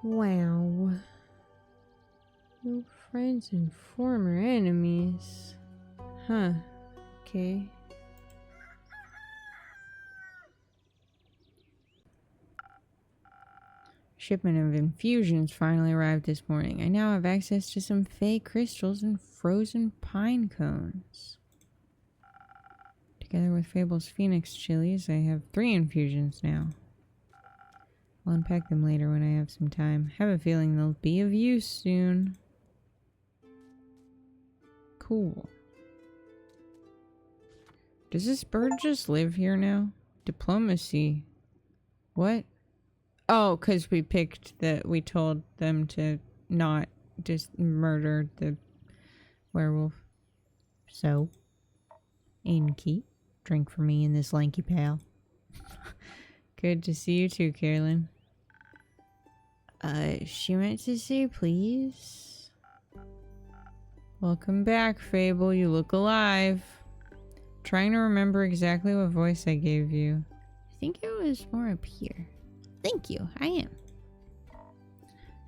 Wow. No friends and former enemies. Huh. Okay. Shipment of infusions finally arrived this morning. I now have access to some fake crystals and frozen pine cones. Together with Fable's Phoenix chilies, I have 3 infusions now. I'll unpack them later when I have some time. Have a feeling they'll be of use soon. Cool. Does this bird just live here now? Diplomacy. What? Oh, because we told them to not just murder the werewolf. So, Inky, drink for me and this lanky pal. Good to see you too, Carolyn. She meant to say please. Welcome back, Fable. You look alive. Trying to remember exactly what voice I gave you. I think it was more up here. Thank you, I am.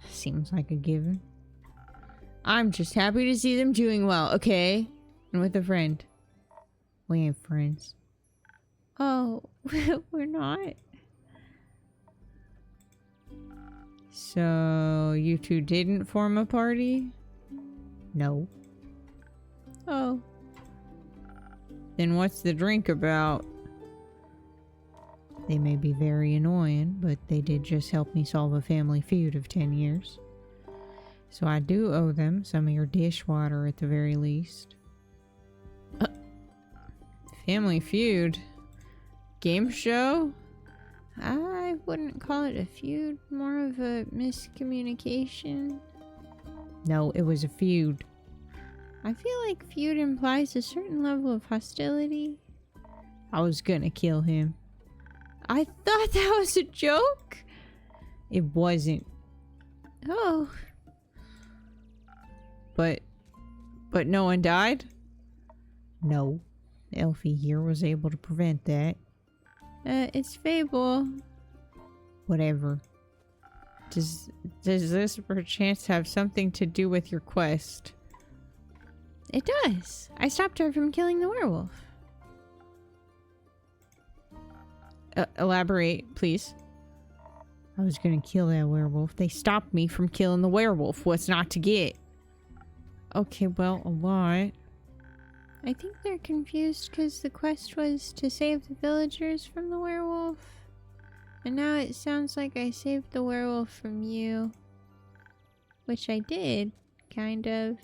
Seems like a given. I'm just happy to see them doing well, okay? And with a friend. We ain't friends. Oh, we're not. So, you two didn't form a party? No. Oh. Then what's the drink about? They may be very annoying, but they did just help me solve a family feud of 10 years. So I do owe them some of your dishwater at the very least. Family feud? Game show? I wouldn't call it a feud, more of a miscommunication. No, it was a feud. I feel like feud implies a certain level of hostility. I was gonna kill him. I thought that was a joke? It wasn't. Oh. But no one died? No. Elfie here was able to prevent that. It's Fable. Whatever. Does this perchance have something to do with your quest? It does. I stopped her from killing the werewolf. Elaborate, please. I was gonna kill that werewolf. They stopped me from killing the werewolf. What's not to get? Okay, well, a lot. I think they're confused because the quest was to save the villagers from the werewolf. And now it sounds like I saved the werewolf from you. Which I did, kind of.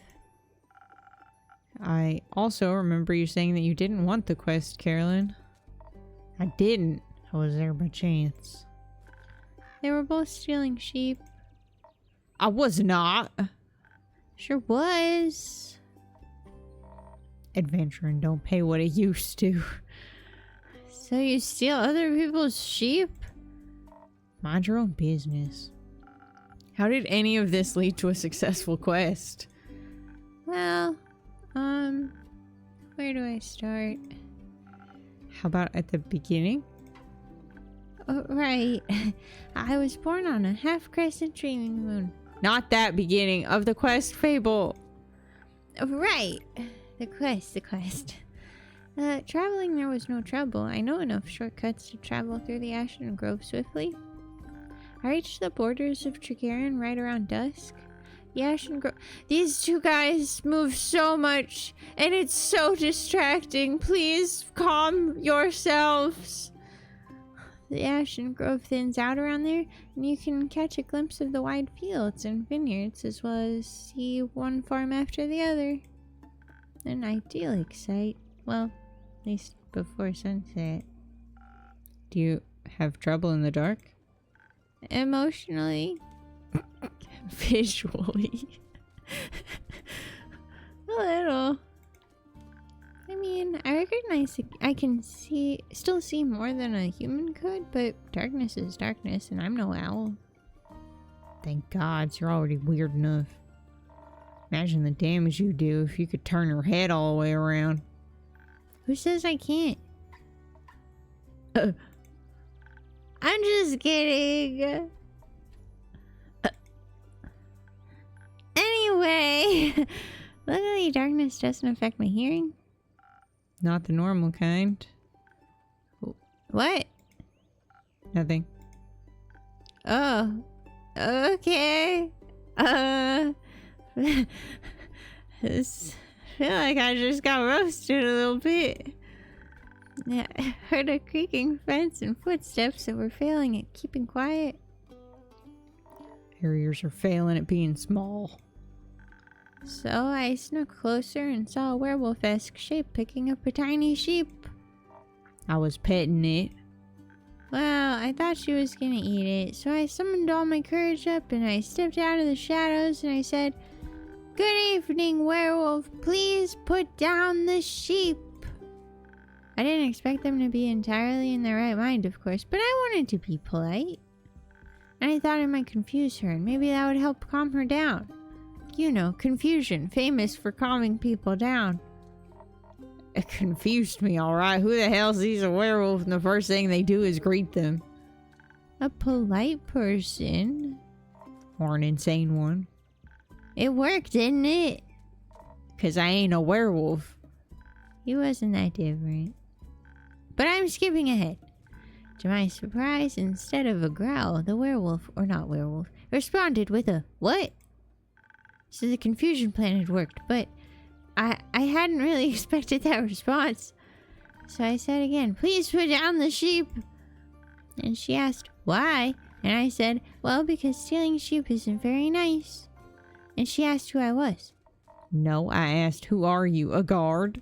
I also remember you saying that you didn't want the quest, Carolyn. I didn't. I was there by chance. They were both stealing sheep. I was not. Sure was. Adventuring don't pay what it used to. So you steal other people's sheep? Mind your own business. How did any of this lead to a successful quest? Well, where do I start? How about at the beginning? Oh, right. I was born on a half-crescent dreaming moon. Not that beginning of the quest, Fable. Right. The quest. Traveling there was no trouble. I know enough shortcuts to travel through the Ashen Grove swiftly. I reached the borders of Trigaran right around dusk. The Ashen Grove... These two guys move so much, and it's so distracting. Please calm yourselves. The Ashen Grove thins out around there, and you can catch a glimpse of the wide fields and vineyards, as well as see one farm after the other. An idyllic sight. Well, at least before sunset. Do you have trouble in the dark? Emotionally. Visually. A little. I mean, I recognize I can still see more than a human could, but darkness is darkness, and I'm no owl. Thank God, you're already weird enough. Imagine the damage you do if you could turn your head all the way around. Who says I can't? I'm just kidding. away! Luckily, darkness doesn't affect my hearing. Not the normal kind. What? Nothing. Oh. Okay. I feel like I just got roasted a little bit. Yeah, I heard a creaking fence and footsteps that were failing at keeping quiet. Your ears are failing at being small. So I snuck closer and saw a werewolf-esque shape picking up a tiny sheep. I was petting it. Well, I thought she was gonna eat it, so I summoned all my courage up and I stepped out of the shadows and I said, "Good evening, werewolf. Please put down the sheep." I didn't expect them to be entirely in their right mind, of course, but I wanted to be polite. And I thought I might confuse her and maybe that would help calm her down. You know, confusion, famous for calming people down. It confused me, alright. Who the hell sees a werewolf and the first thing they do is greet them? A polite person. Or an insane one. It worked, didn't it? 'Cause I ain't a werewolf. He wasn't that different. But I'm skipping ahead. To my surprise, instead of a growl, the werewolf, or not werewolf, responded with a "what?" So the confusion plan had worked, but I hadn't really expected that response. So I said again, "Please put down the sheep." And she asked, "Why?" And I said, "Well, because stealing sheep isn't very nice." And she asked who I was. No, I asked, who are you? A guard?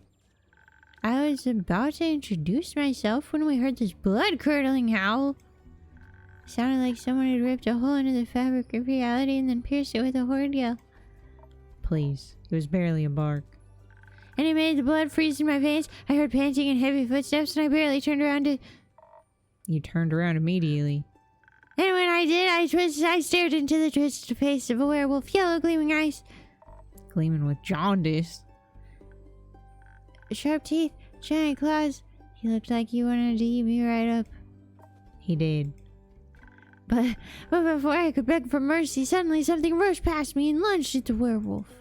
I was about to introduce myself when we heard this blood-curdling howl. It sounded like someone had ripped a hole into the fabric of reality and then pierced it with a horrid yell. Please, it was barely a bark. And it made the blood freeze in my veins. I heard panting and heavy footsteps and I barely turned around to... You turned around immediately. And when I did, I stared into the twisted face of a werewolf, yellow gleaming eyes. Gleaming with jaundice. Sharp teeth, giant claws. He looked like he wanted to eat me right up. He did. But before I could beg for mercy, suddenly something rushed past me and lunged at the werewolf.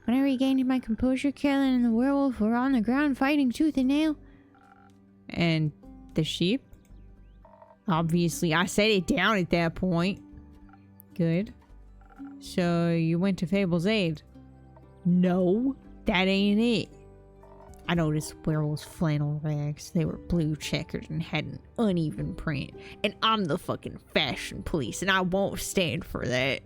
When I regained my composure, Carolyn and the werewolf were on the ground fighting tooth and nail. And the sheep? Obviously, I set it down at that point. Good. So, you went to Fable's aid? No, that ain't it. I noticed werewolves' flannel rags. They were blue checkered and had an uneven print. And I'm the fucking fashion police, and I won't stand for that.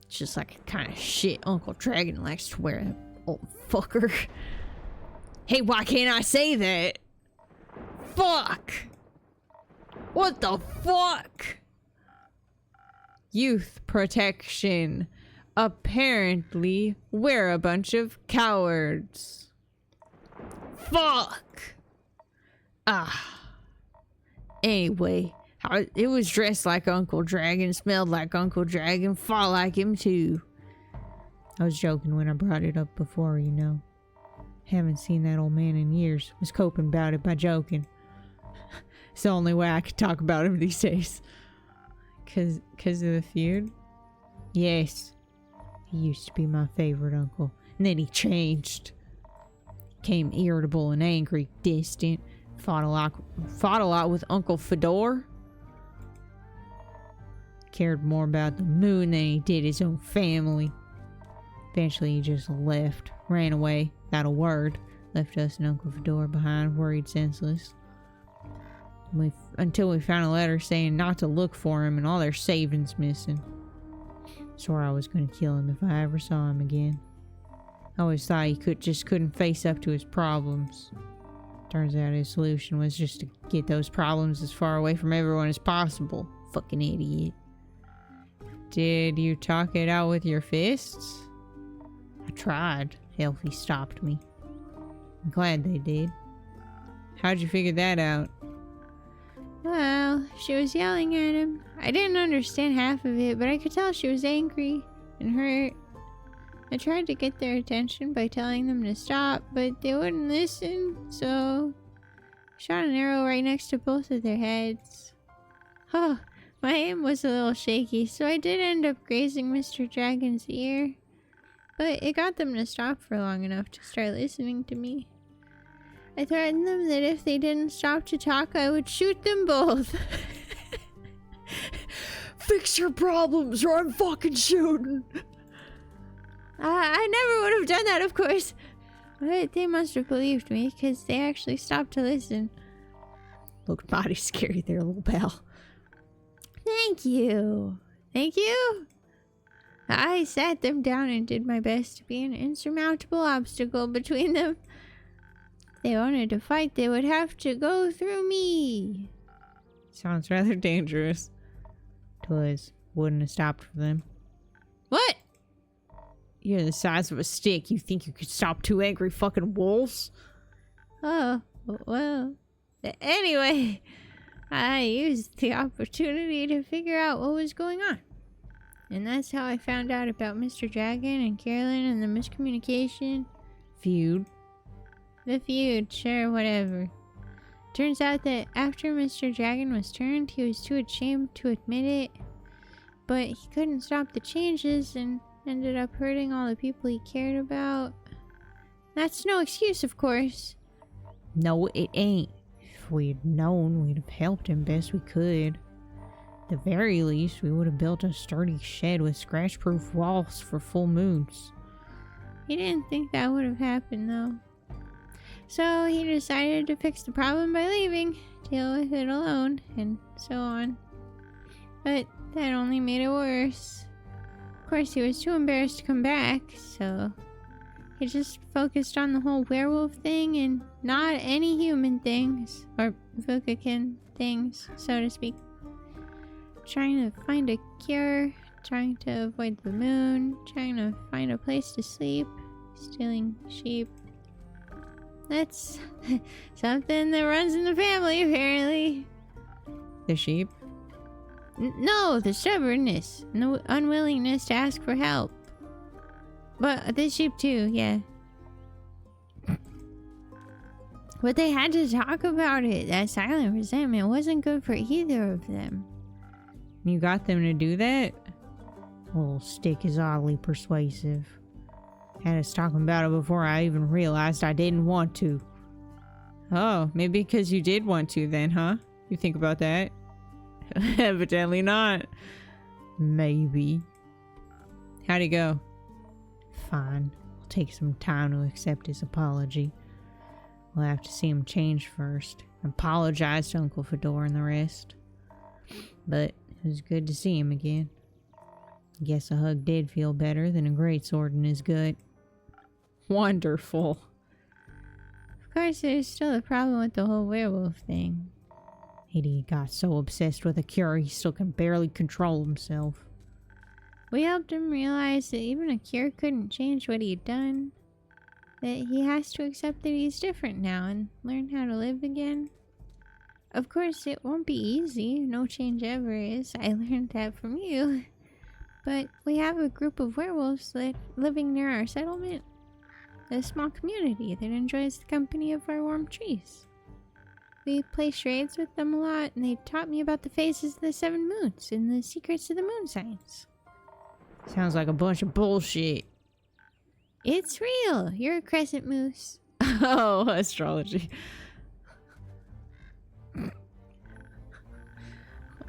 It's just like the kind of shit Uncle Dragon likes to wear, that old fucker. Hey, why can't I say that? Fuck! What the fuck? Youth protection. Apparently, we're a bunch of cowards. Fuck! Anyway, it was dressed like Uncle Dragon, smelled like Uncle Dragon, fought like him too. I was joking when I brought it up before, you know. Haven't seen that old man in years. Was coping about it by joking. It's the only way I could talk about him these days. Cause of the feud? Yes. He used to be my favorite uncle. And then he changed. Became irritable and angry, distant. Fought a lot with Uncle Fedor. Cared more about the moon than he did his own family. Eventually he just left. Ran away. Without a word. Left us and Uncle Fedor behind, worried senseless. Until we found a letter saying not to look for him and all their savings missing. Swore I was gonna kill him if I ever saw him again. I always thought he couldn't face up to his problems. Turns out his solution was just to get those problems as far away from everyone as possible. Fucking idiot. Did you talk it out with your fists? I tried. Elfie stopped me. I'm glad they did. How'd you figure that out? Well, she was yelling at him. I didn't understand half of it, but I could tell she was angry and hurt. I tried to get their attention by telling them to stop, but they wouldn't listen, so I shot an arrow right next to both of their heads. Oh, my aim was a little shaky, so I did end up grazing Mr. Dragon's ear. but it got them to stop for long enough to start listening to me. I threatened them that if they didn't stop to talk, I would shoot them both. Fix your problems or I'm fucking shooting. I never would have done that, of course. But they must have believed me, because they actually stopped to listen. Looked mighty scary there, little pal. Thank you. Thank you. I sat them down and did my best to be an insurmountable obstacle between them. If they wanted to fight, they would have to go through me. Sounds rather dangerous. Twas wouldn't have stopped for them. What? You're the size of a stick. You think you could stop two angry fucking wolves? Oh, well. Anyway, I used the opportunity to figure out what was going on. And that's how I found out about Mr. Dragon and Carolyn and the miscommunication. Feud. The feud, sure, whatever. Turns out that after Mr. Dragon was turned, he was too ashamed to admit it. But he couldn't stop the changes and ended up hurting all the people he cared about. That's no excuse, of course. No, it ain't. If we'd known, we'd have helped him best we could. At the very least, we would have built a sturdy shed with scratch-proof walls for full moons. He didn't think that would have happened, though. So he decided to fix the problem by leaving, deal with it alone, and so on. But that only made it worse. Of course, he was too embarrassed to come back, so he just focused on the whole werewolf thing and not any human things, or Vukakin things, so to speak. Trying to find a cure, trying to avoid the moon, trying to find a place to sleep, stealing sheep. That's something that runs in the family, apparently. The sheep? No, the stubbornness and the unwillingness to ask for help. But the sheep too, yeah. But they had to talk about it. That silent resentment wasn't good for either of them. You got them to do that? Old stick is oddly persuasive. Had us talking about it before I even realized I didn't want to. Oh, maybe because you did want to then, huh? You think about that? Evidently not. Maybe. How'd it go? Fine. It'll take some time to accept his apology. We'll have to see him change first. Apologize to Uncle Fedor and the rest. But it was good to see him again. Guess a hug did feel better than a greatsword in his gut. Wonderful. Of course, there's still the problem with the whole werewolf thing. Idiot got so obsessed with a cure he still can barely control himself. We helped him realize that even a cure couldn't change what he'd done. That he has to accept that he's different now and learn how to live again. Of course, it won't be easy. No change ever is. I learned that from you. But we have a group of werewolves that living near our settlement. A small community that enjoys the company of our warm trees. We play charades with them a lot, and they taught me about the phases of the 7 moons and the secrets of the moon signs. Sounds like a bunch of bullshit. It's real. You're a crescent moose. Oh, astrology.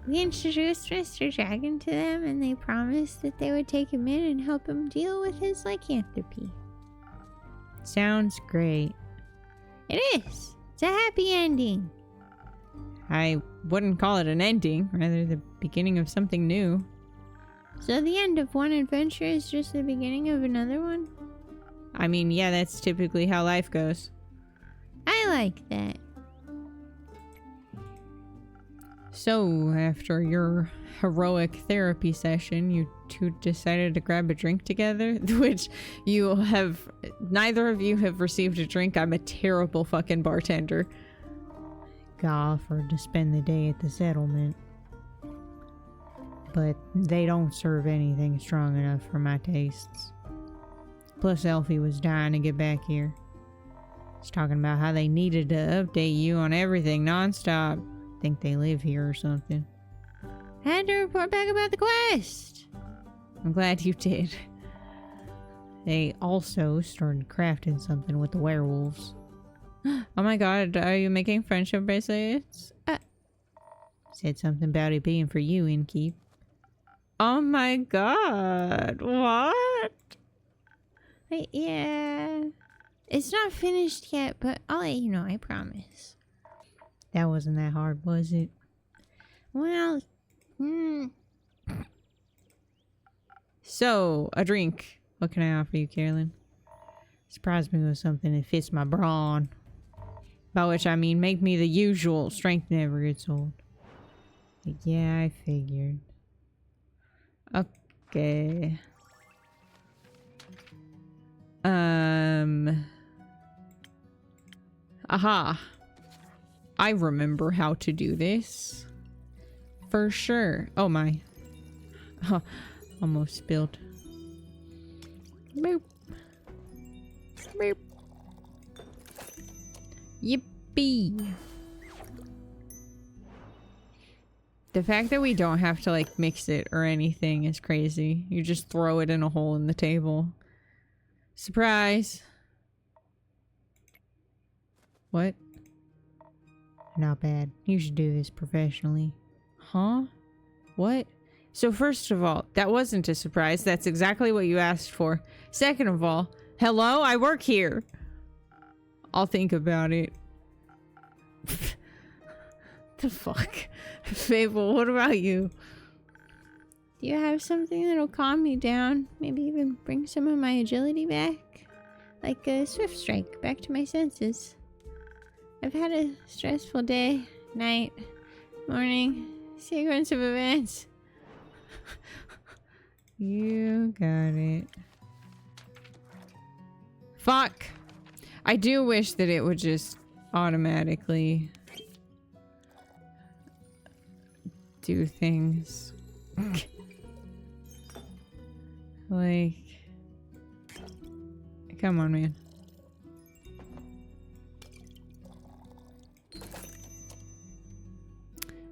We introduced Mr. Dragon to them, and they promised that they would take him in and help him deal with his lycanthropy. Sounds great. It is. It's a happy ending. I wouldn't call it an ending, rather the beginning of something new. So the end of one adventure is just the beginning of another one? I mean, yeah, that's typically how life goes. I like that. So, after your heroic therapy session, you two decided to grab a drink together, which you have, neither of you have received a drink. I'm a terrible fucking bartender. Got offered to spend the day at the settlement, but they don't serve anything strong enough for my tastes. Plus, Elfie was dying to get back here. She's talking about how they needed to update you on everything nonstop. Think they live here or something. I had to report back about the quest. I'm glad you did. They also started crafting something with the werewolves. Oh my god, are you making friendship bracelets? Said something about it being for you, Innkeep. Oh my god, what? Wait, yeah. It's not finished yet, but I'll let you know, I promise. That wasn't that hard, was it? Well, So, a drink. What can I offer you, Carolyn? Surprise me with something that fits my brawn. By which I mean, make me the usual. Strength never gets old. Yeah, I figured. Okay. Aha. I remember how to do this. For sure. Oh my. Huh. Almost spilled. Boop. Boop. Yippee. The fact that we don't have to like mix it or anything is crazy. You just throw it in a hole in the table. Surprise. What? Not bad. You should do this professionally. Huh? What? So first of all, that wasn't a surprise. That's exactly what you asked for. Second of all, hello? I work here. I'll think about it. The fuck? Fable, what about you? do you have something that'll calm me down? Maybe even bring some of my agility back? Like a swift strike, back to my senses. I've had a stressful day, night, morning, sequence of events. You got it. Fuck! I do wish that it would just automatically do things. Like, come on, man.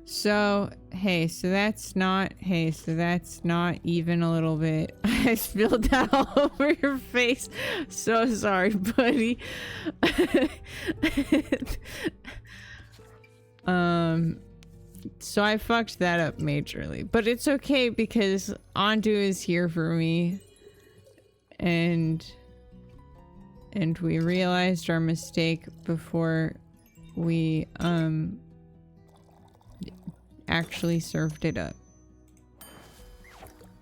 So, hey, so that's not even a little bit. I spilled that all over your face. So sorry, buddy. So I fucked that up majorly. But it's okay because Andu is here for me. And we realized our mistake before we, actually served it up.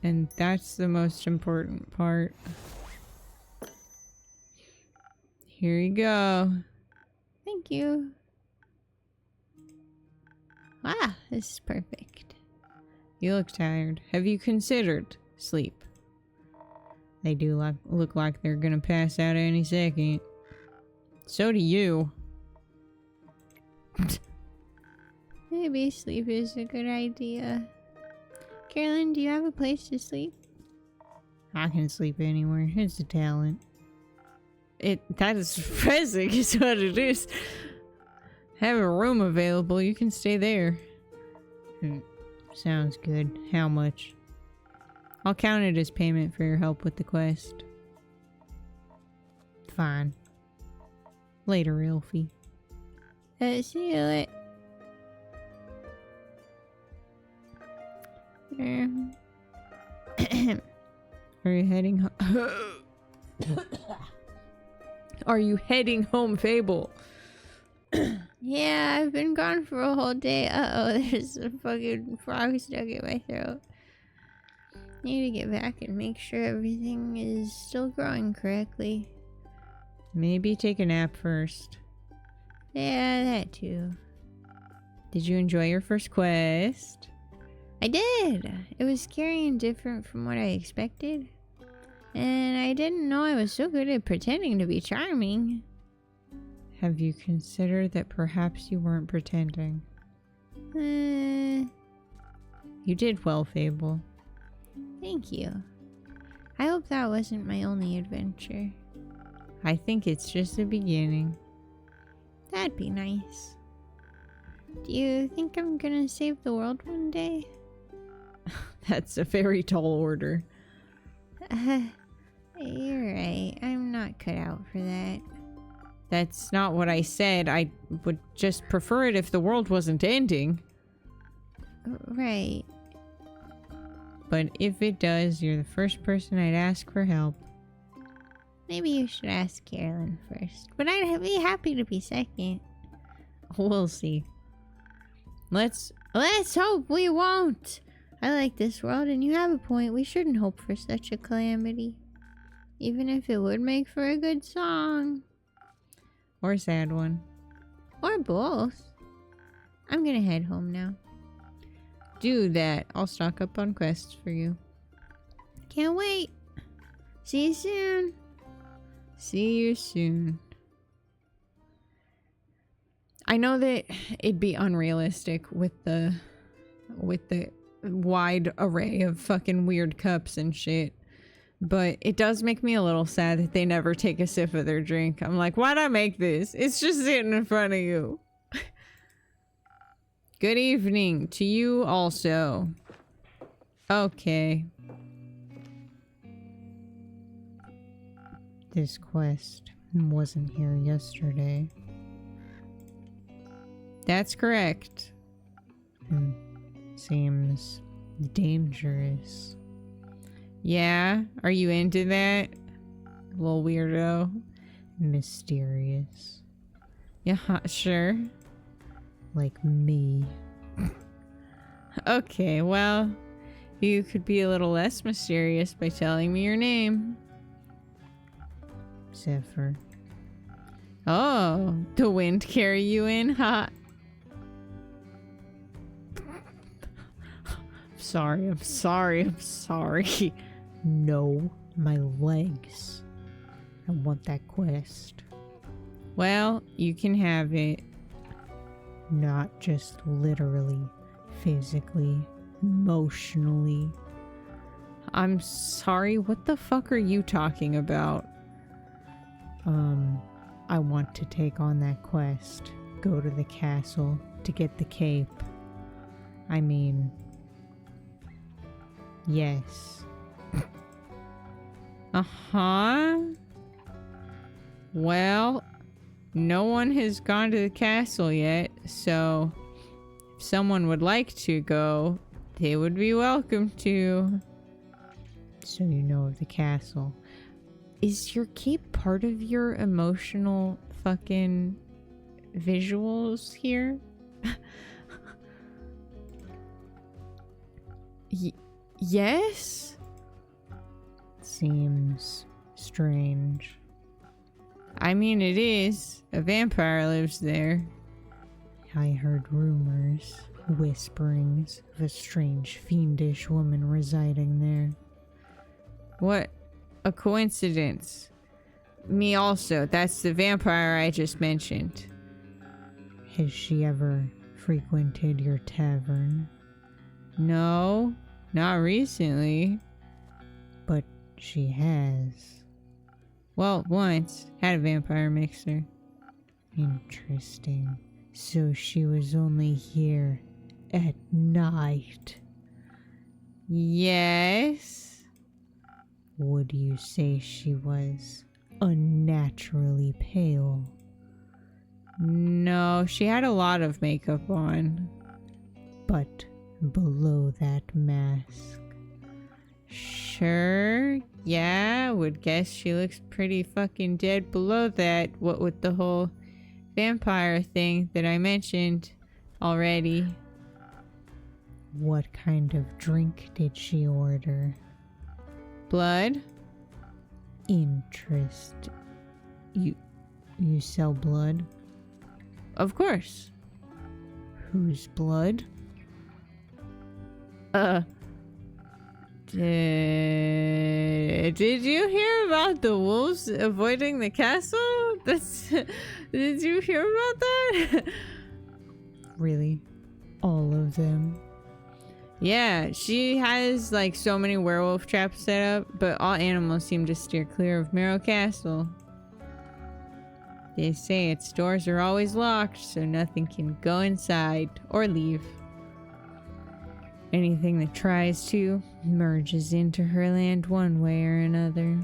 And that's the most important part. Here you go. Thank you. Wow, this is perfect. You look tired. Have you considered sleep? They do look like they're gonna pass out any second. So do you. Maybe sleep is a good idea. Carolyn, do you have a place to sleep? I can sleep anywhere. It's a talent. That is depressing is what it is. Have a room available, you can stay there. Sounds good. How much? I'll count it as payment for your help with the quest. Fine. Later, Elfie. See you later. Are you heading home? Are you heading home, Fable? Yeah, I've been gone for a whole day. Uh-oh, there's a fucking frog stuck in my throat. Need to get back and make sure everything is still growing correctly. Maybe take a nap first. Yeah, that too. Did you enjoy your first quest? I did! It was scary and different from what I expected. And I didn't know I was so good at pretending to be charming. Have you considered that perhaps you weren't pretending? You did well, Fable. Thank you. I hope that wasn't my only adventure. I think it's just the beginning. That'd be nice. Do you think I'm gonna save the world one day? That's a very tall order. You're right. I'm not cut out for that. That's not what I said. I would just prefer it if the world wasn't ending. Right. But if it does, you're the first person I'd ask for help. Maybe you should ask Carolyn first. But I'd be happy to be second. We'll see. Let's hope we won't. I like this world, and you have a point. We shouldn't hope for such a calamity. Even if it would make for a good song. Or a sad one. Or both. I'm gonna head home now. Do that. I'll stock up on quests for you. Can't wait. See you soon. See you soon. I know that it'd be unrealistic with the wide array of fucking weird cups and shit. But it does make me a little sad that they never take a sip of their drink. I'm like, why'd I make this? It's just sitting in front of you. Good evening to you also. Okay. This quest wasn't here yesterday. That's correct. Seems dangerous. Yeah? Are you into that? Little weirdo. Mysterious. Yeah, sure. Like me. Okay, well, you could be a little less mysterious by telling me your name. Zephyr. Oh, the wind carry you in, huh? I'm sorry. No, my legs. I want that quest. Well, you can have it. Not just literally, physically, emotionally. I'm sorry, what the fuck are you talking about? I want to take on that quest. Go to the castle to get the cape. I mean... yes. Uh-huh. Well, no one has gone to the castle yet, so if someone would like to go, they would be welcome to. So you know of the castle. Is your cape part of your emotional fucking visuals here? Yes? Seems strange. I mean, it is. A vampire lives there. I heard rumors, whisperings of a strange, fiendish woman residing there. What a coincidence. Me also. That's the vampire I just mentioned. Has she ever frequented your tavern? No, not recently. But she has. Well, once. Had a vampire mixer. Interesting. So she was only here at night. Yes. Would you say she was unnaturally pale? No, she had a lot of makeup on. But below that mask. Sure, yeah, would guess she looks pretty fucking dead below that, what with the whole vampire thing that I mentioned already. What kind of drink did she order? Blood? Interest. You sell blood? Of course. Whose blood? Did you hear about the wolves avoiding the castle? Did you hear about that? Really? All of them? Yeah, she has like so many werewolf traps set up, but all animals seem to steer clear of Marrow Castle. They say its doors are always locked, so nothing can go inside or leave. Anything that tries to merges into her land one way or another.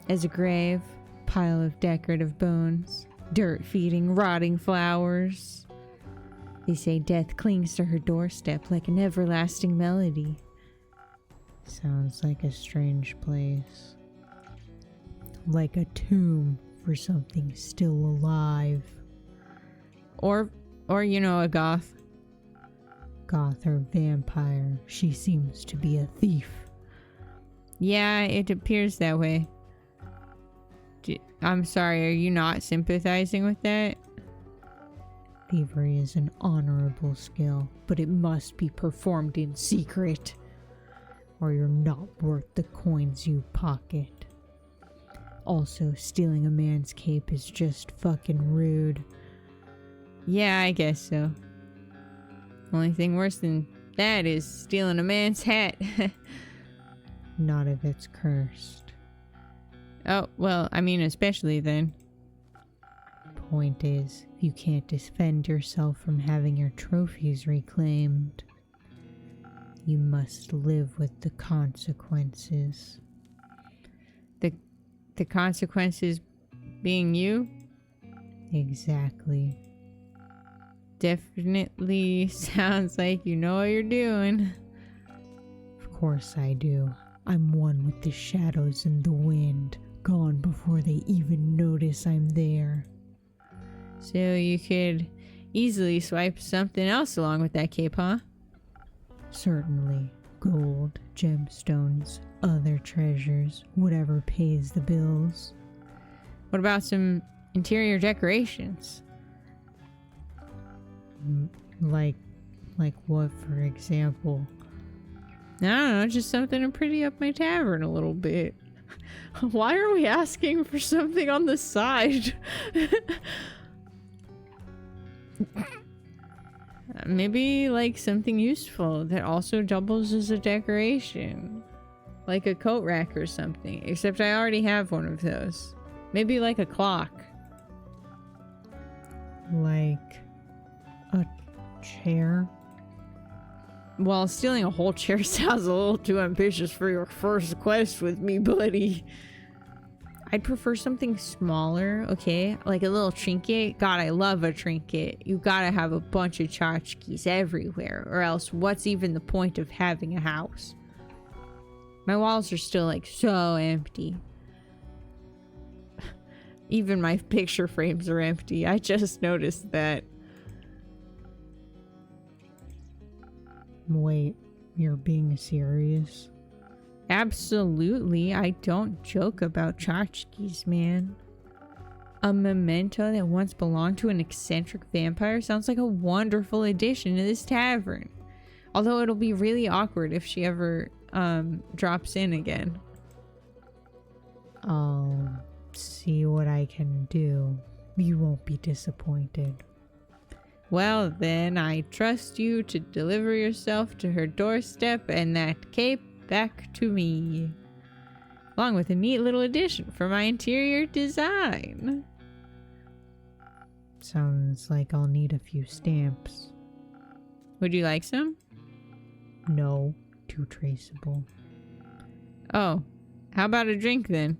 as a grave, pile of decorative bones, dirt feeding rotting flowers. They say death clings to her doorstep like an everlasting melody. Sounds like a strange place. Like a tomb for something still alive. Or you know, a goth. Goth or vampire, she seems to be a thief. Yeah, it appears that way. I'm sorry, are you not sympathizing with that? Thievery is an honorable skill, but it must be performed in secret, or you're not worth the coins you pocket. Also, stealing a man's cape is just fucking rude. Yeah, I guess so. Only thing worse than that is stealing a man's hat. Not if it's cursed. Oh, well, I mean, especially then. Point is, you can't defend yourself from having your trophies reclaimed. You must live with the consequences. The consequences being you? Exactly. Definitely sounds like you know what you're doing. Of course I do. I'm one with the shadows and the wind, gone before they even notice I'm there. So you could easily swipe something else along with that cape, huh? Certainly. Gold, gemstones, other treasures, whatever pays the bills. What about some interior decorations? Like what, for example? I don't know, just something to pretty up my tavern a little bit. Why are we asking for something on the side? Maybe like something useful that also doubles as a decoration. Like a coat rack or something. Except I already have one of those. Maybe like a clock. Like a chair? Well, stealing a whole chair sounds a little too ambitious for your first quest with me, buddy. I'd prefer something smaller, okay? Like a little trinket. God, I love a trinket. You gotta have a bunch of tchotchkes everywhere, or else what's even the point of having a house? My walls are still like so empty. Even my picture frames are empty. I just noticed that. Wait, you're being serious? Absolutely, I don't joke about tchotchkes, man. A memento that once belonged to an eccentric vampire sounds like a wonderful addition to this tavern. Although it'll be really awkward if she ever drops in again. I'll see what I can do. You won't be disappointed. Well then, I trust you to deliver yourself to her doorstep and that cape back to me. Along with a neat little addition for my interior design. Sounds like I'll need a few stamps. Would you like some? No, too traceable. Oh, how about a drink then?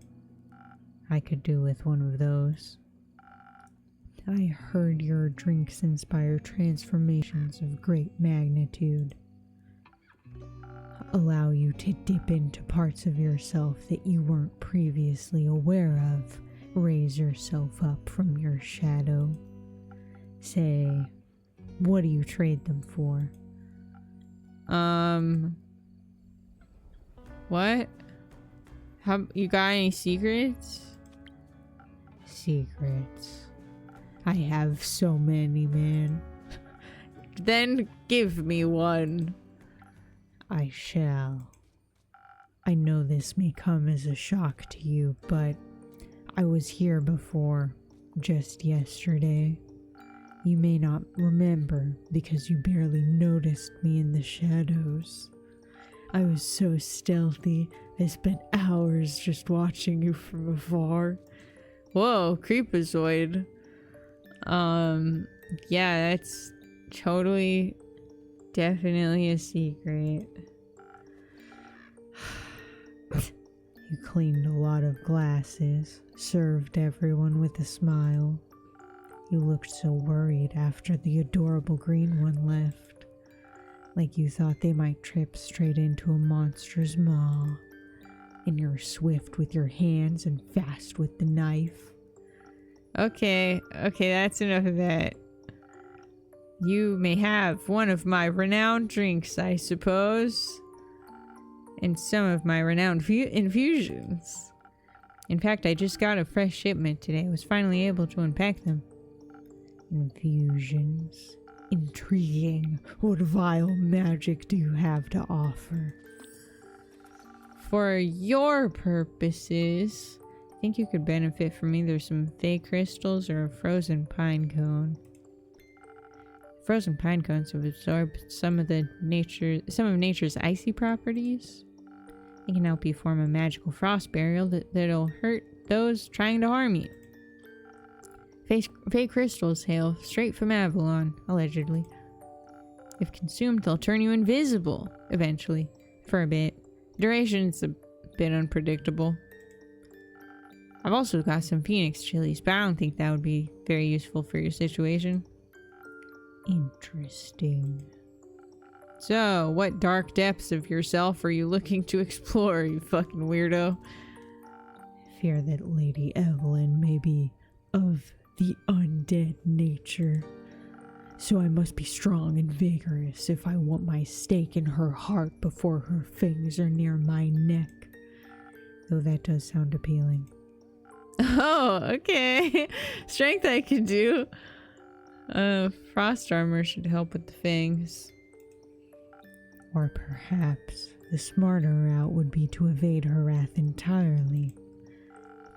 I could do with one of those. I heard your drinks inspire transformations of great magnitude. Allow you to dip into parts of yourself that you weren't previously aware of. Raise yourself up from your shadow. Say, what do you trade them for? What? You got any secrets? Secrets. I have so many, man. Then give me one. I shall. I know this may come as a shock to you, but I was here before, just yesterday. You may not remember because you barely noticed me in the shadows. I was so stealthy, I spent hours just watching you from afar. Whoa, creepazoid. Yeah, that's totally, definitely a secret. You cleaned a lot of glasses, served everyone with a smile. You looked so worried after the adorable green one left, like you thought they might trip straight into a monster's maw. And you're swift with your hands and fast with the knife. Okay, that's enough of that. You may have one of my renowned drinks, I suppose. And some of my renowned infusions. In fact, I just got a fresh shipment today. I was finally able to unpack them. Infusions. Intriguing. What vile magic do you have to offer? For your purposes, I think you could benefit from either some fey crystals or a frozen pine cone. Frozen pine cones have absorbed some of nature's icy properties. It can help you form a magical frost barrier that'll hurt those trying to harm you. Fey crystals hail straight from Avalon, allegedly. If consumed, they'll turn you invisible, eventually, for a bit. Duration's a bit unpredictable. I've also got some phoenix chilies, but I don't think that would be very useful for your situation. Interesting. So, what dark depths of yourself are you looking to explore, you fucking weirdo? Fear that Lady Evelyn may be of the undead nature. So I must be strong and vigorous if I want my stake in her heart before her fangs are near my neck. Though that does sound appealing. Oh, okay. Strength I can do. Frost armor should help with the fangs. Or perhaps the smarter route would be to evade her wrath entirely.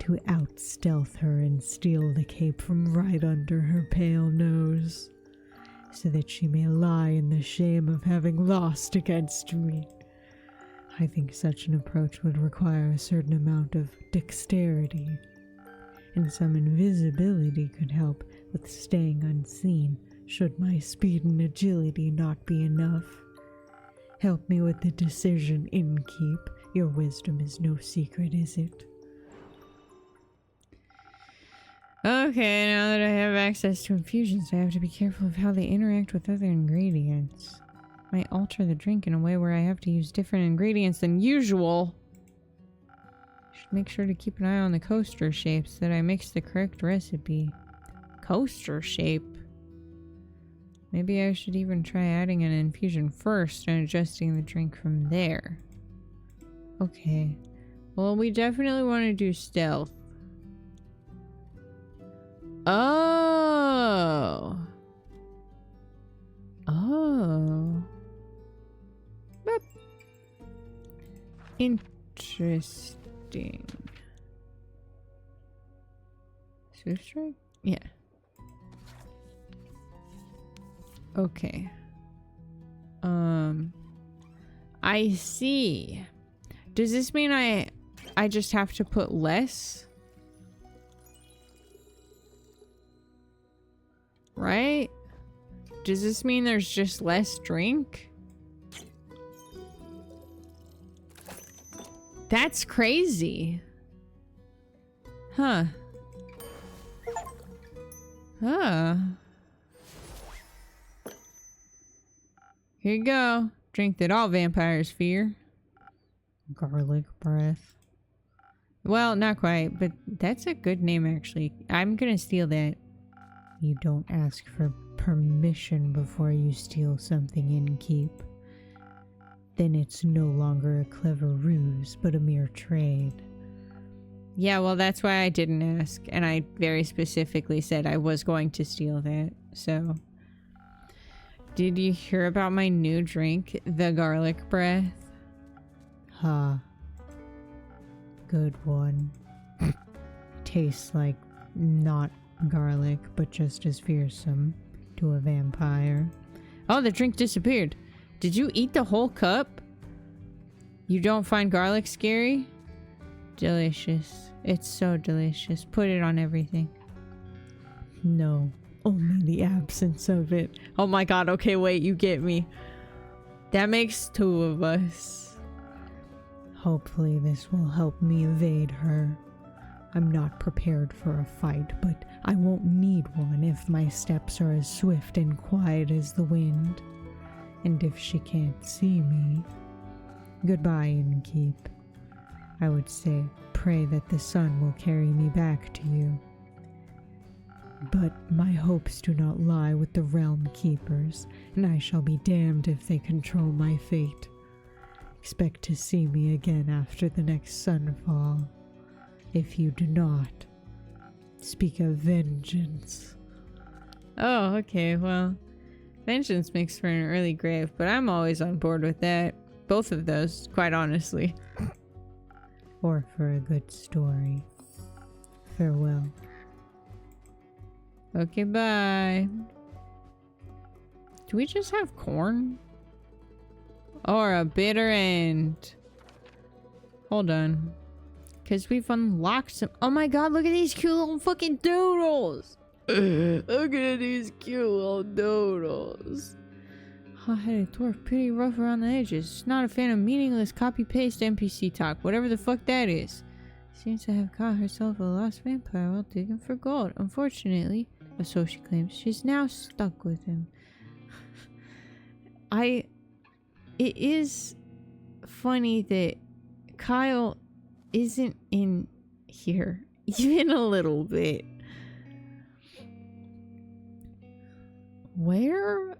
To out-stealth her and steal the cape from right under her pale nose. So that she may lie in the shame of having lost against me. I think such an approach would require a certain amount of dexterity. And some invisibility could help with staying unseen should my speed and agility not be enough. Help me with the decision, innkeep. Your wisdom is no secret, is it? Okay, now that I have access to infusions, I have to be careful of how they interact with other ingredients. Might alter the drink in a way where I have to use different ingredients than usual. Should make sure to keep an eye on the coaster shapes so that I mix the correct recipe. Coaster shape? Maybe I should even try adding an infusion first and adjusting the drink from there. Okay. Well, we definitely want to do stealth. Oh. Oh. Boop. Interesting. Swift strike? Yeah. Okay. I see. Does this mean I just have to put less? Right? Does this mean there's just less drink? That's crazy. Huh. Huh. Here you go. Drink that all vampires fear. Garlic breath. Well, not quite, but that's a good name actually. I'm gonna steal that. You don't ask for permission before you steal something, innkeep. Then it's no longer a clever ruse, but a mere trade. Yeah, well, that's why I didn't ask, and I very specifically said I was going to steal that, so... Did you hear about my new drink, the garlic breath? Huh. Good one. Tastes like not garlic, but just as fearsome to a vampire. Oh, the drink disappeared. Did you eat the whole cup? You don't find garlic scary? Delicious. It's so delicious. Put it on everything. No, only the absence of it. Oh my god, okay, wait, you get me. That makes two of us. Hopefully this will help me evade her. I'm not prepared for a fight, but I won't need one if my steps are as swift and quiet as the wind. And if she can't see me... Goodbye, innkeep. I would say, pray that the sun will carry me back to you. But my hopes do not lie with the realm keepers, and I shall be damned if they control my fate. Expect to see me again after the next sunfall. If you do not, speak of vengeance. Oh, okay, well, vengeance makes for an early grave, but I'm always on board with that. Both of those, quite honestly. Or for a good story. Farewell. Okay, bye. Do we just have corn? Or a bitter end? Hold on. Because we've unlocked some... Oh my god, look at these cute little fucking doodles! Look at these cute little doodles. Hot-headed dwarf, pretty rough around the edges. Not a fan of meaningless copy-paste NPC talk, whatever the fuck that is. Seems to have caught herself a lost vampire while digging for gold. Unfortunately, or so she claims, she's now stuck with him. It is funny that Kyle isn't in here even a little bit. Where?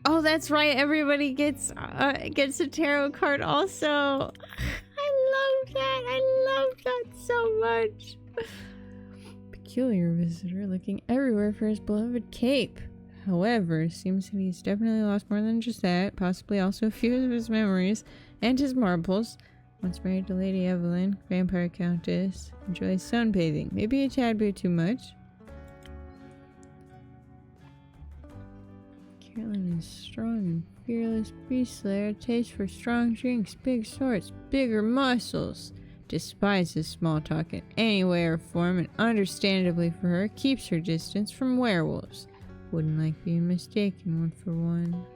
Oh, that's right. Everybody gets a tarot card also. I love that. I love that so much. Peculiar visitor looking everywhere for his beloved cape. However, it seems that he's definitely lost more than just that. Possibly also a few of his memories and his marbles. Once married to Lady Evelyn, vampire countess, enjoys sunbathing. Maybe a tad bit too much. Carolyn is strong and fearless beast slayer. Taste for strong drinks, big swords, bigger muscles. Despises small talk in any way or form, and understandably for her, keeps her distance from werewolves. Wouldn't like being mistaken one for one.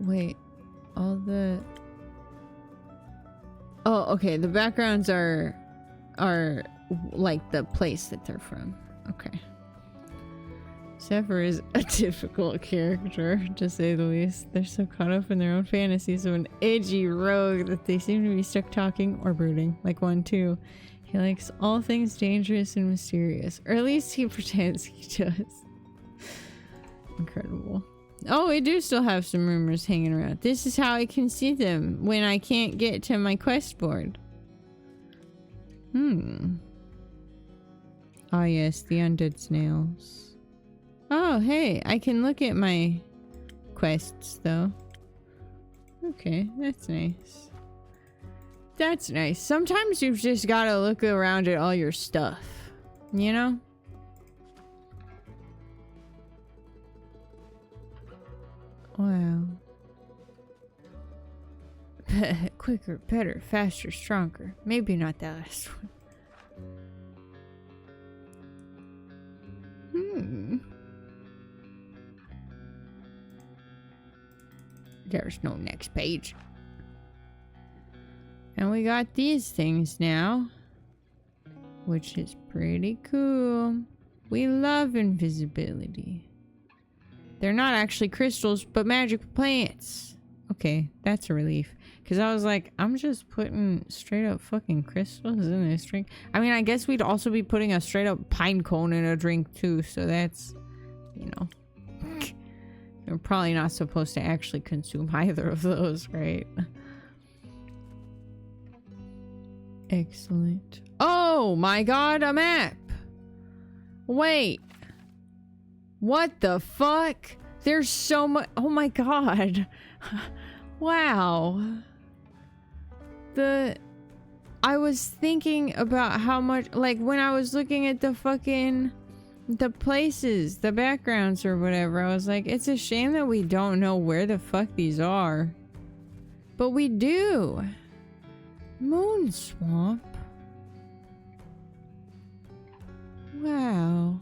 Wait, all the... Oh, okay, the backgrounds are like the place that they're from. Okay. Zephyr is a difficult character, to say the least. They're so caught up in their own fantasies of an edgy rogue that they seem to be stuck talking or brooding, like one too. He likes all things dangerous and mysterious, or at least he pretends he does. Incredible. Oh, we do still have some rumors hanging around. This is how I can see them when I can't get to my quest board. Ah, yes, the undead snails. Oh, hey, I can look at my quests, though. Okay, that's nice. That's nice. Sometimes you've just gotta look around at all your stuff, you know? Wow. Quicker, better, faster, stronger. Maybe not that last one. There's no next page. And we got these things now, which is pretty cool. We love invisibility. They're not actually crystals, but magic plants. Okay, that's a relief. Because I was like, I'm just putting straight up fucking crystals in this drink. I mean, I guess we'd also be putting a straight up pine cone in a drink too. So that's, you know. We're probably not supposed to actually consume either of those, right? Excellent. Oh my god, a map! Wait. What the fuck? There's so much. Oh my god. Wow. I was thinking about how much, like, when I was looking at the fucking, the places, the backgrounds or whatever, I was like, it's a shame that we don't know where the fuck these are. But we do. Moon Swamp. Wow.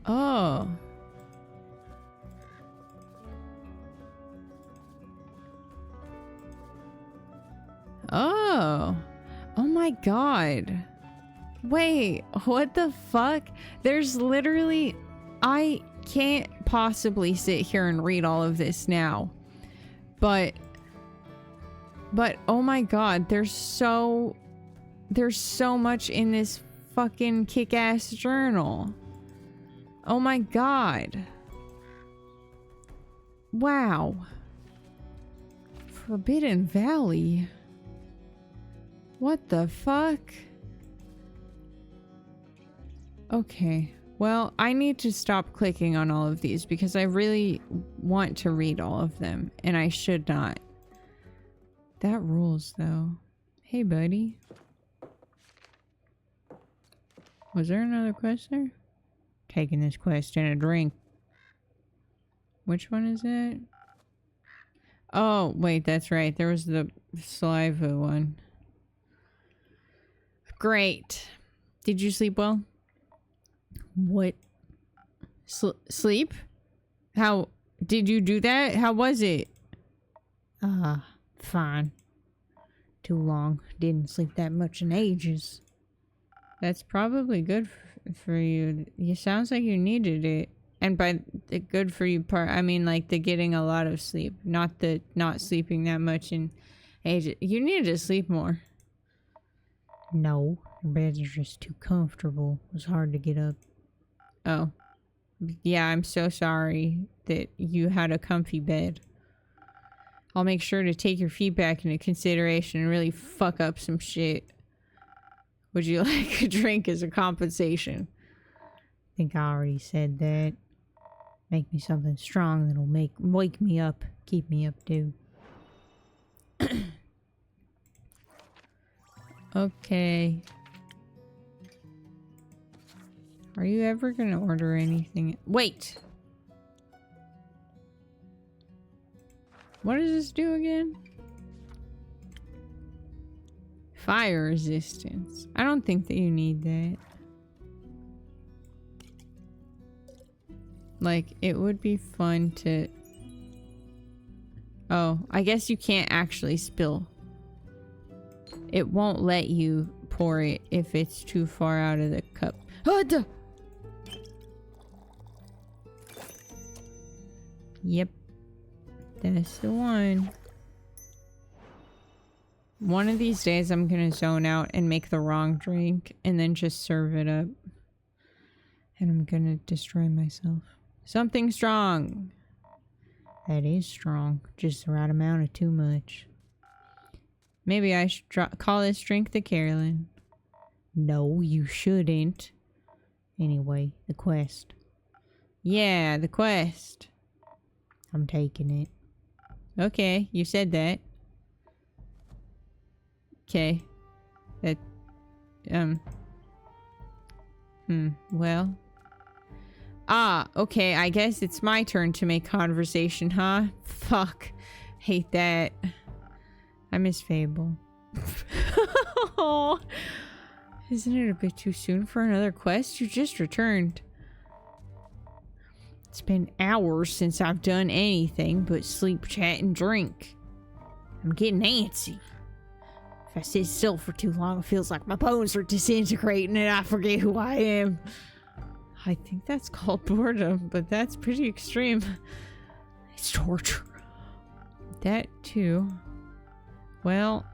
Oh. Oh. Oh my god. Wait, what the fuck? There's literally... I can't possibly sit here and read all of this now. But oh my god, there's so much in this fucking kick-ass journal. Oh my god. Wow. Forbidden Valley. What the fuck? Okay. Well, I need to stop clicking on all of these because I really want to read all of them, and I should not. That rules, though. Hey, buddy. Was there another quest there? Taking this quest and a drink. Which one is it? Oh, wait, that's right. There was the saliva one. Great. Did you sleep well? What? Sleep? How did you do that? How was it? Fine. Too long. Didn't sleep that much in ages. That's probably good for you. It sounds like you needed it. And by the good for you part, I mean like the getting a lot of sleep, not the not sleeping that much in ages. You needed to sleep more. No, the beds are just too comfortable. It was hard to get up. Oh. Yeah, I'm so sorry that you had a comfy bed. I'll make sure to take your feedback into consideration and really fuck up some shit. Would you like a drink as a compensation? I think I already said that. Make me something strong that'll wake me up. Keep me up too. Okay. Are you ever gonna order anything? Wait! What does this do again? Fire resistance. I don't think that you need that. Like, it would be fun to... Oh, I guess you can't actually spill. It won't let you pour it if it's too far out of the cup. Yep. That's the one. One of these days I'm gonna zone out and make the wrong drink and then just serve it up. And I'm gonna destroy myself. Something strong! That is strong. Just the right amount of too much. Maybe I should call this drink the Carolyn. No, you shouldn't. Anyway, the quest. Yeah, the quest. I'm taking it. Okay, you said that. Okay. That... well... Ah, okay, I guess it's my turn to make conversation, huh? Fuck. Hate that. I miss Fable. Oh, isn't it a bit too soon for another quest? You just returned. It's been hours since I've done anything but sleep, chat, and drink. I'm getting antsy. If I sit still for too long, it feels like my bones are disintegrating and I forget who I am. I think that's called boredom, but that's pretty extreme. It's torture. That too. Well,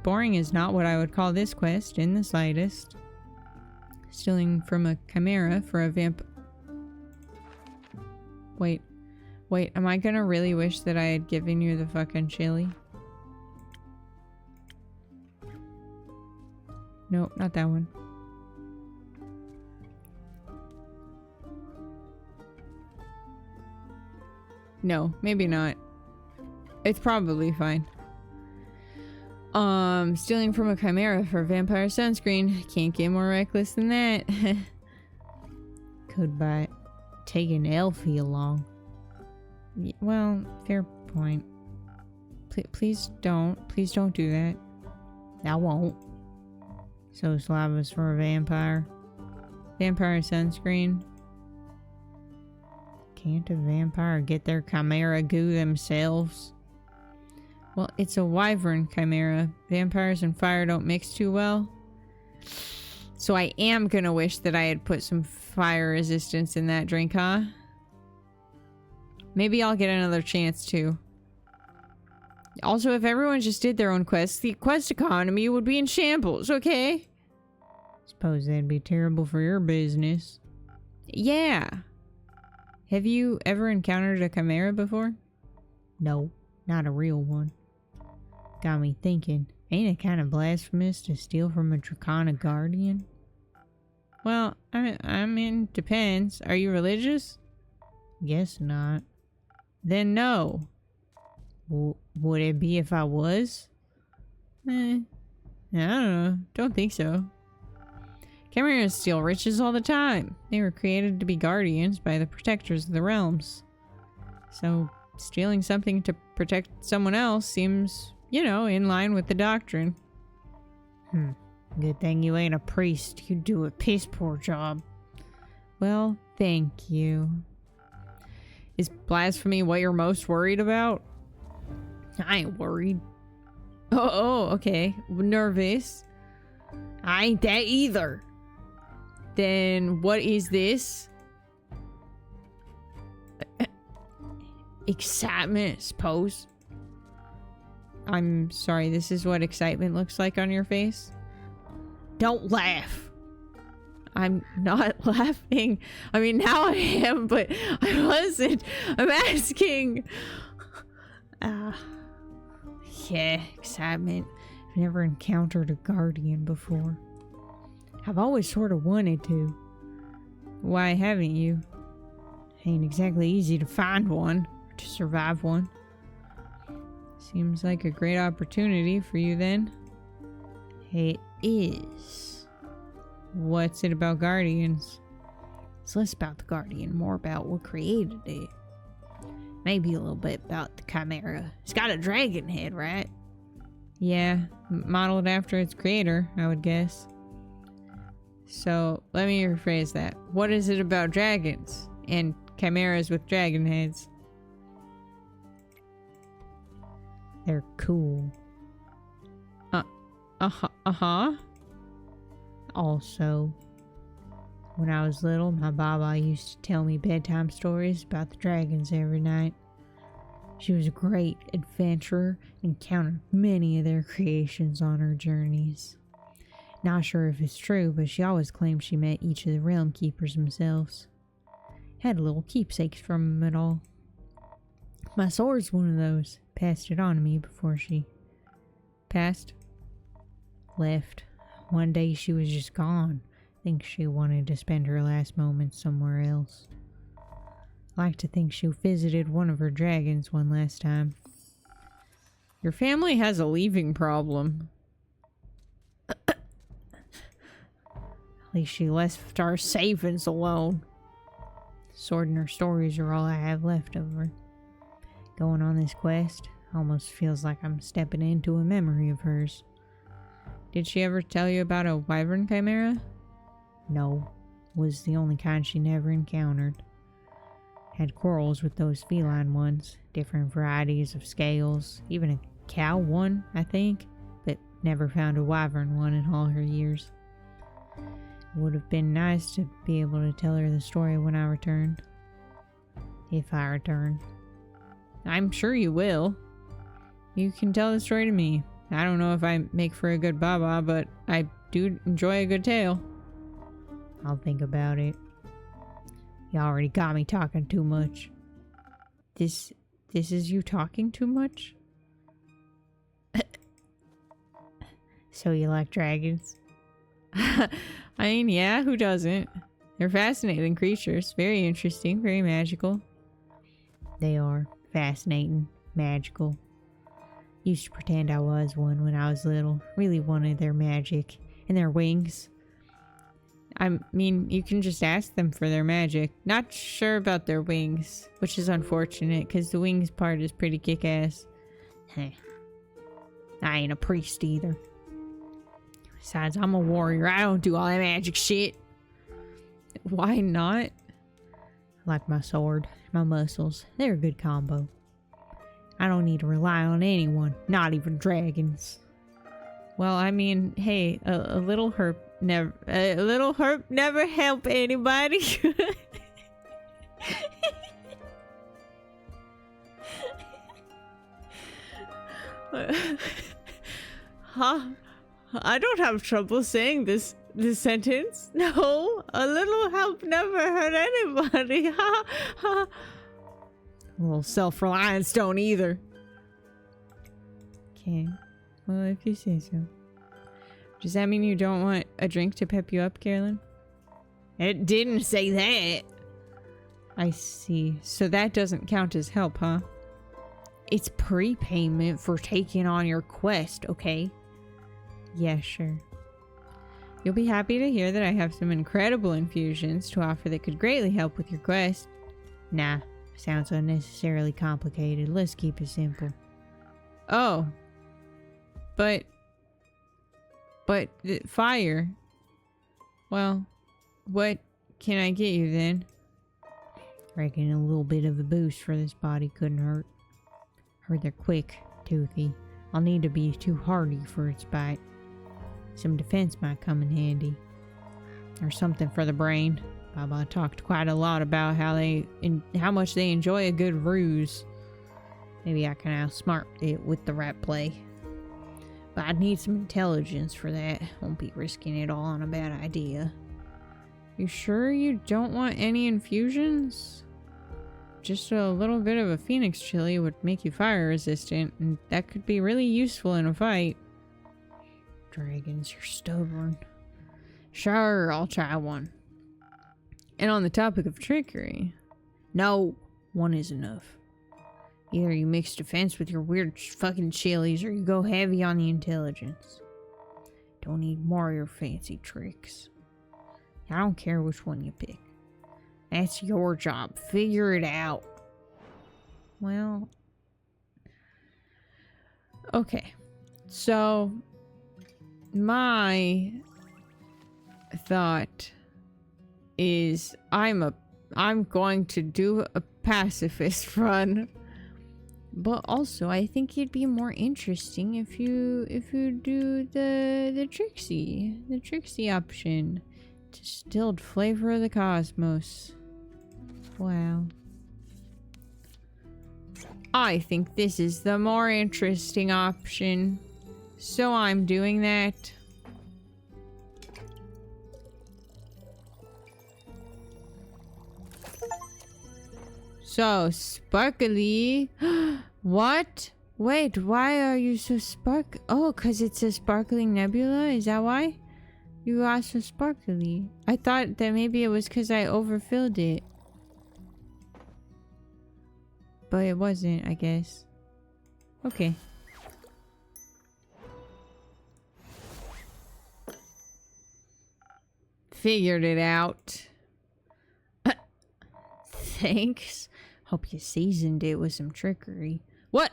boring is not what I would call this quest in the slightest. Stealing from a chimera for a vamp... Wait, am I gonna really wish that I had given you the fucking chili? Nope, not that one. No, maybe not. It's probably fine. Stealing from a chimera for vampire sunscreen. Can't get more reckless than that. Could by taking Elfie along. Well, fair point. Please don't do that. I won't. So slavas for a vampire. Vampire sunscreen. Can't a vampire get their chimera goo themselves? Well, it's a wyvern chimera. Vampires and fire don't mix too well. So I am gonna wish that I had put some fire resistance in that drink, huh? Maybe I'll get another chance to. Also, if everyone just did their own quests, the quest economy would be in shambles, okay? Suppose that'd be terrible for your business. Yeah. Have you ever encountered a chimera before? No, not a real one. Got me thinking, ain't it kind of blasphemous to steal from a Dracona guardian? Well, I mean, depends. Are you religious? Guess not. Then no. Would it be if I was? I don't know. Don't think so. Chimeras steal riches all the time. They were created to be guardians by the protectors of the realms. So, stealing something to protect someone else seems, you know, in line with the doctrine. Good thing you ain't a priest. You do a piss poor job. Well, thank you. Is blasphemy what you're most worried about? I ain't worried. Oh, okay. Nervous. I ain't that either. Then what is this? Excitement, I suppose. I'm sorry, this is what excitement looks like on your face? Don't laugh. I'm not laughing. I mean, now I am, but I wasn't. I'm asking. Yeah, excitement. I've never encountered a guardian before. I've always sort of wanted to. Why haven't you? Ain't exactly easy to find one, or to survive one. Seems like a great opportunity for you then. It is. What's it about guardians? It's less about the guardian, more about what created it. Maybe a little bit about the chimera. It's got a dragon head, right? Yeah, modeled after its creator, I would guess. So, let me rephrase that. What is it about dragons and chimeras with dragon heads? They're cool. Uh-huh. Also, when I was little, my Baba used to tell me bedtime stories about the dragons every night. She was a great adventurer and encountered many of their creations on her journeys. Not sure if it's true, but she always claimed she met each of the realm keepers themselves. Had little keepsakes from them and all. My sword's one of those. Passed it on to me before she passed. Left. One day she was just gone. Think she wanted to spend her last moments somewhere else. Like to think she visited one of her dragons one last time. Your family has a leaving problem. At least she left our savings alone. Sword and her stories are all I have left of her. Going on this quest almost feels like I'm stepping into a memory of hers. Did she ever tell you about a wyvern chimera? No, was the only kind she never encountered. Had quarrels with those feline ones, different varieties of scales, even a cow one, I think, but never found a wyvern one in all her years. It would have been nice to be able to tell her the story when I returned. If I return. I'm sure you will. You can tell the story to me. I don't know if I make for a good Baba, but I do enjoy a good tale. I'll think about it. You already got me talking too much. This is you talking too much? So you like dragons? I mean, yeah, who doesn't? They're fascinating creatures. Very interesting, very magical. They are fascinating, magical. Used to pretend I was one when I was little. Really wanted their magic and their wings. I mean, you can just ask them for their magic. Not sure about their wings, which is unfortunate because the wings part is pretty kick-ass. I ain't a priest either. Besides, I'm a warrior. I don't do all that magic shit. Why not? Like my sword, my muscles. They're a good combo. I don't need to rely on anyone, not even dragons. Well, I mean, hey, a little herb never help anybody. Huh? I don't have trouble saying this sentence. No, a little help never hurt anybody. Ha ha. Well, self-reliance don't either. Okay. Well, if you say so. Does that mean you don't want a drink to pep you up, Carolyn? It didn't say that. I see. So that doesn't count as help, huh? It's prepayment for taking on your quest, okay? Yeah, sure. You'll be happy to hear that I have some incredible infusions to offer that could greatly help with your quest. Nah, sounds unnecessarily complicated. Let's keep it simple. Oh. But fire. Well, what can I get you then? Reckon a little bit of a boost for this body couldn't hurt. Heard they're quick, toothy. I'll need to be too hardy for its bite. Some defense might come in handy. Or something for the brain. Baba talked quite a lot about how much they enjoy a good ruse. Maybe I can outsmart it with the right play. But I'd need some intelligence for that. Won't be risking it all on a bad idea. You sure you don't want any infusions? Just a little bit of a phoenix chili would make you fire resistant, and that could be really useful in a fight. Dragons, you're stubborn. Sure, I'll try one. And on the topic of trickery, no, one is enough. Either you mix defense with your weird fucking chilies, or you go heavy on the intelligence. Don't need more of your fancy tricks. I don't care which one you pick. That's your job. Figure it out. Well, okay. So, my thought is I'm going to do a pacifist run. But also, I think it'd be more interesting if you do the Trixie option. Distilled flavor of the cosmos. Wow. I think this is the more interesting option. So I'm doing that. So sparkly. What? Wait, why are you so Oh, because it's a sparkling nebula? Is that why? You are so sparkly. I thought that maybe it was because I overfilled it. But it wasn't, I guess. Okay. Figured it out. Thanks. Hope you seasoned it with some trickery. What?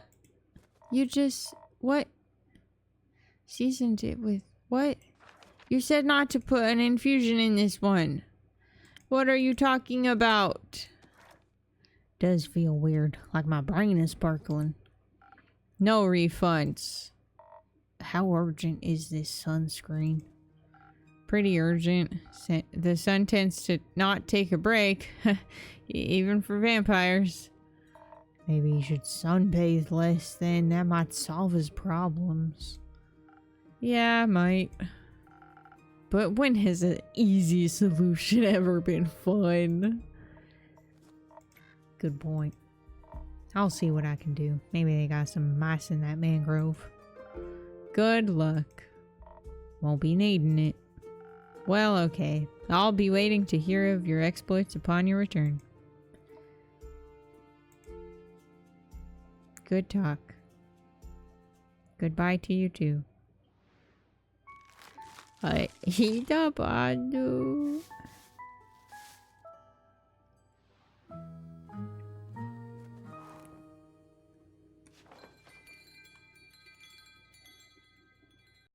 You just... What? Seasoned it with... What? You said not to put an infusion in this one. What are you talking about? Does feel weird, like my brain is sparkling. No refunds. How urgent is this sunscreen? Pretty urgent. The sun tends to not take a break, even for vampires. Maybe he should sunbathe less then. That might solve his problems. Yeah, might. But when has an easy solution ever been fun? Good point. I'll see what I can do. Maybe they got some mice in that mangrove. Good luck. Won't be needing it. Well, okay. I'll be waiting to hear of your exploits upon your return. Good talk. Goodbye to you too. Hita Badu.